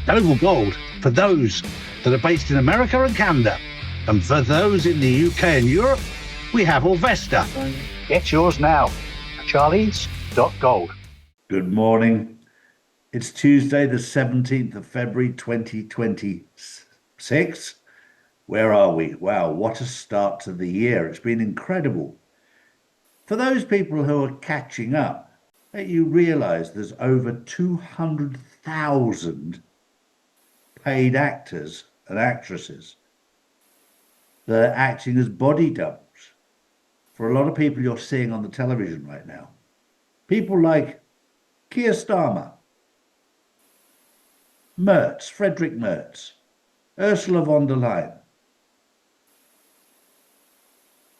Global Gold for those that are based in America and Canada. And for those in the UK and Europe, we have Orvesta. Get yours now. Charlies.gold. Good morning. It's Tuesday, the 17th of February, 2026. Where are we? Wow, what a start to the year. It's been incredible. For those people who are catching up, you realise there's over 200,000 paid actors and actresses that are acting as body doubles for a lot of people you're seeing on the television right now. People like Keir Starmer, Friedrich Merz, Ursula von der Leyen,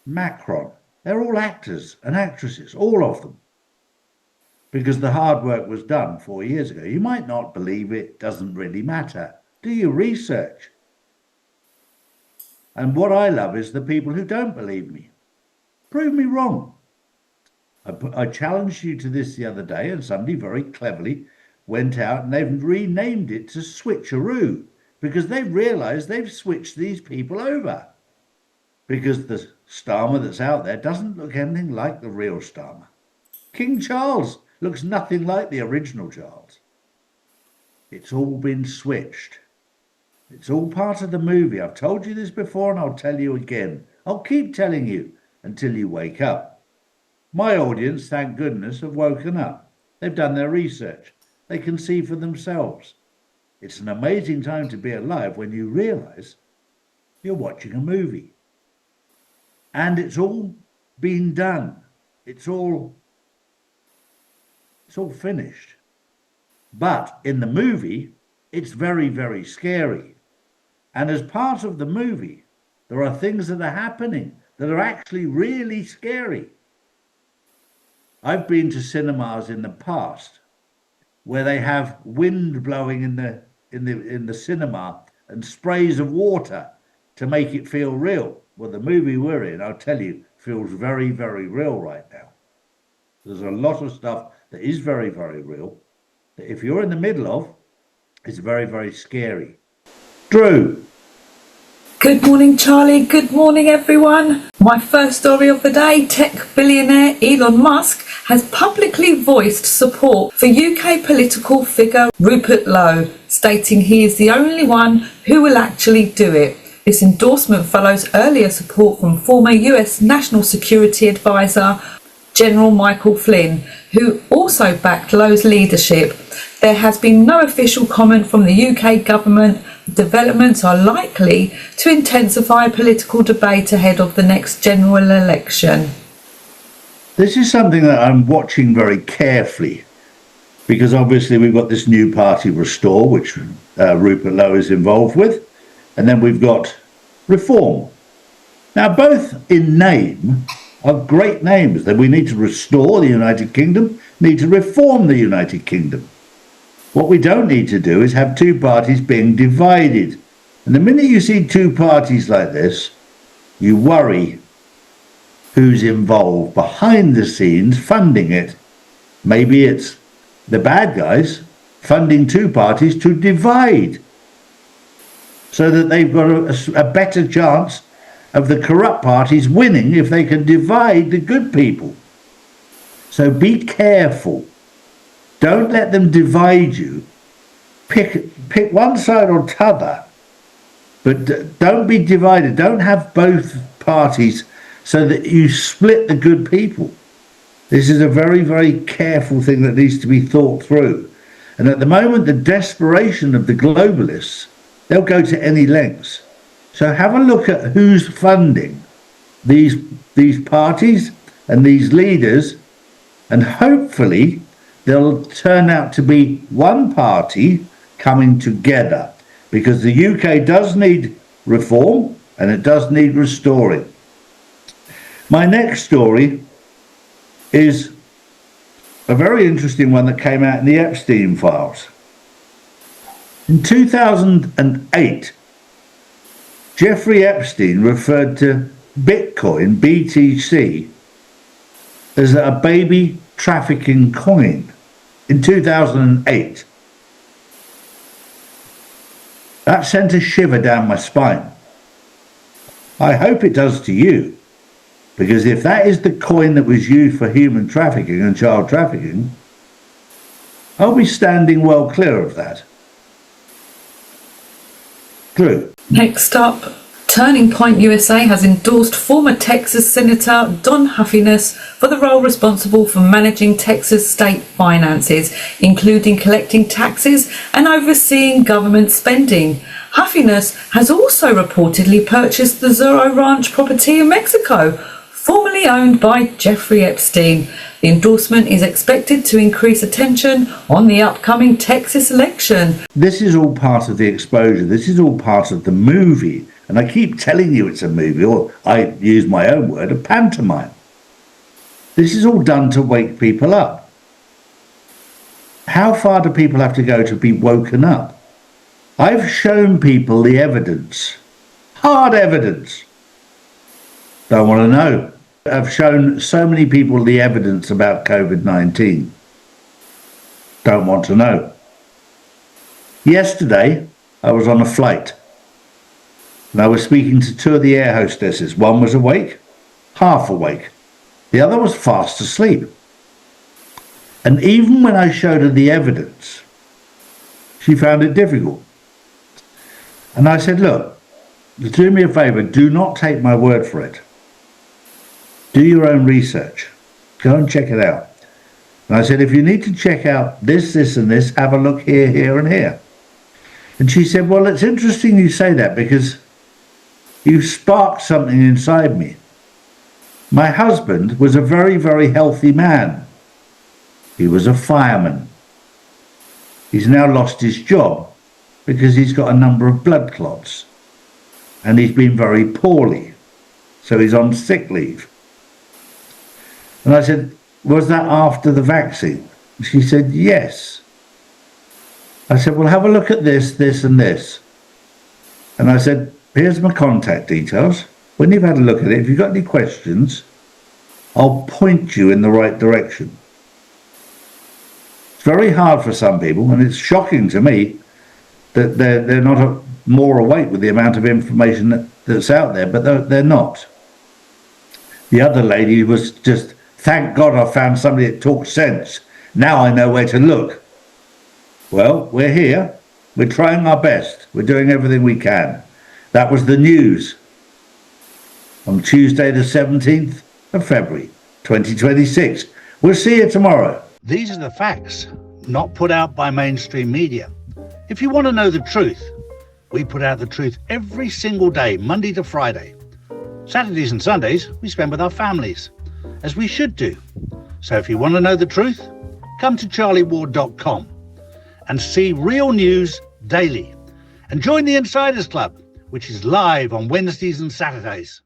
Macron. They're all actors and actresses, all of them, because the hard work was done 4 years ago. You might not believe it, doesn't really matter. Do your research. And what I love is the people who don't believe me. Prove me wrong. I challenged you to this the other day, and somebody very cleverly went out and they've renamed it to Switcheroo, because they've realised they've switched these people over. Because the Starmer that's out there doesn't look anything like the real Starmer. King Charles looks nothing like the original Charles. It's all been switched. It's all part of the movie. I've told you this before and I'll tell you again. I'll keep telling you until you wake up. My audience, thank goodness, have woken up. They've done their research. They can see for themselves. It's an amazing time to be alive when you realise you're watching a movie. And it's all been done. It's all finished. But in the movie, it's very, very scary. And as part of the movie, there are things that are happening that are actually really scary. I've been to cinemas in the past where they have wind blowing in the cinema and sprays of water to make it feel real. Well, the movie we're in, I'll tell you, feels very, very real right now. There's a lot of stuff that is very, very real that if you're in the middle of, it's very, very scary. Drew. Good morning, Charlie. Good morning, everyone. My first story of the day, tech billionaire Elon Musk has publicly voiced support for UK political figure Rupert Lowe, stating he is the only one who will actually do it. This endorsement follows earlier support from former US National Security Advisor General Michael Flynn, who also backed Lowe's leadership. There has been no official comment from the UK government. Developments are likely to intensify political debate ahead of the next general election. This is something that I'm watching very carefully, because obviously we've got this new party, Restore, which Rupert Lowe is involved with, and then we've got Reform. Now, both in name are great names, that we need to restore the United Kingdom, need to reform the United Kingdom. What we don't need to do is have two parties being divided. And the minute you see two parties like this, you worry who's involved behind the scenes funding it. Maybe it's the bad guys funding two parties to divide so that they've got a better chance of the corrupt parties winning if they can divide the good people. So be careful. Don't let them divide you. Pick one side or t'other, but don't be divided. Don't have both parties so that you split the good people. This is a very, very careful thing that needs to be thought through. And at the moment, the desperation of the globalists, they'll go to any lengths. So have a look at who's funding these parties and these leaders, and hopefully they'll turn out to be one party coming together, because the UK does need reform and it does need restoring. My next story is a very interesting one that came out in the Epstein files. In 2008, Jeffrey Epstein referred to Bitcoin, BTC, as a baby trafficking coin in 2008. That sent a shiver down my spine. I hope it does to you, because if that is the coin that was used for human trafficking and child trafficking, I'll be standing well clear of that. Drew. Next up, Turning Point USA has endorsed former Texas Senator Don Huffiness for the role responsible for managing Texas state finances, including collecting taxes and overseeing government spending. Huffiness has also reportedly purchased the Zorro Ranch property in Mexico, formerly owned by Jeffrey Epstein. The endorsement is expected to increase attention on the upcoming Texas election. This is all part of the exposure. This is all part of the movie. And I keep telling you it's a movie, or I use my own word, a pantomime. This is all done to wake people up. How far do people have to go to be woken up? I've shown people the evidence, hard evidence. Don't want to know. I've shown so many people the evidence about COVID-19. Don't want to know. Yesterday, I was on a flight. And I was speaking to two of the air hostesses. One was awake, half awake. The other was fast asleep. And even when I showed her the evidence, she found it difficult. And I said, look, do me a favour, do not take my word for it. Do your own research. Go and check it out. And I said, if you need to check out this, this and this, have a look here, here and here. And she said, well, it's interesting you say that because you sparked something inside me. My husband was a very, very healthy man. He was a fireman. He's now lost his job because he's got a number of blood clots. And he's been very poorly. So he's on sick leave. And I said, was that after the vaccine? She said, yes. I said, well, have a look at this, this and this. And I said, here's my contact details. When you've had a look at it, if you've got any questions, I'll point you in the right direction. It's very hard for some people, and it's shocking to me that they're not more awake with the amount of information that's out there, but they're not. The other lady was just, thank God I found somebody that talks sense. Now I know where to look. Well, we're here. We're trying our best. We're doing everything we can. That was the news on Tuesday the 17th of February 2026. We'll see you tomorrow. These are the facts, not put out by mainstream media. If you want to know the truth, we put out the truth every single day, Monday to Friday. Saturdays and Sundays, we spend with our families, as we should do. So if you want to know the truth, come to charlieward.com and see real news daily. And join the Insiders Club, which is live on Wednesdays and Saturdays.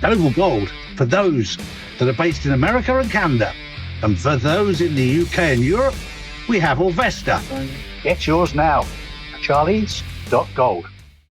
Oval Gold for those that are based in America and Canada. And for those in the UK and Europe, we have Orvesta. Get yours now. Charlies.gold.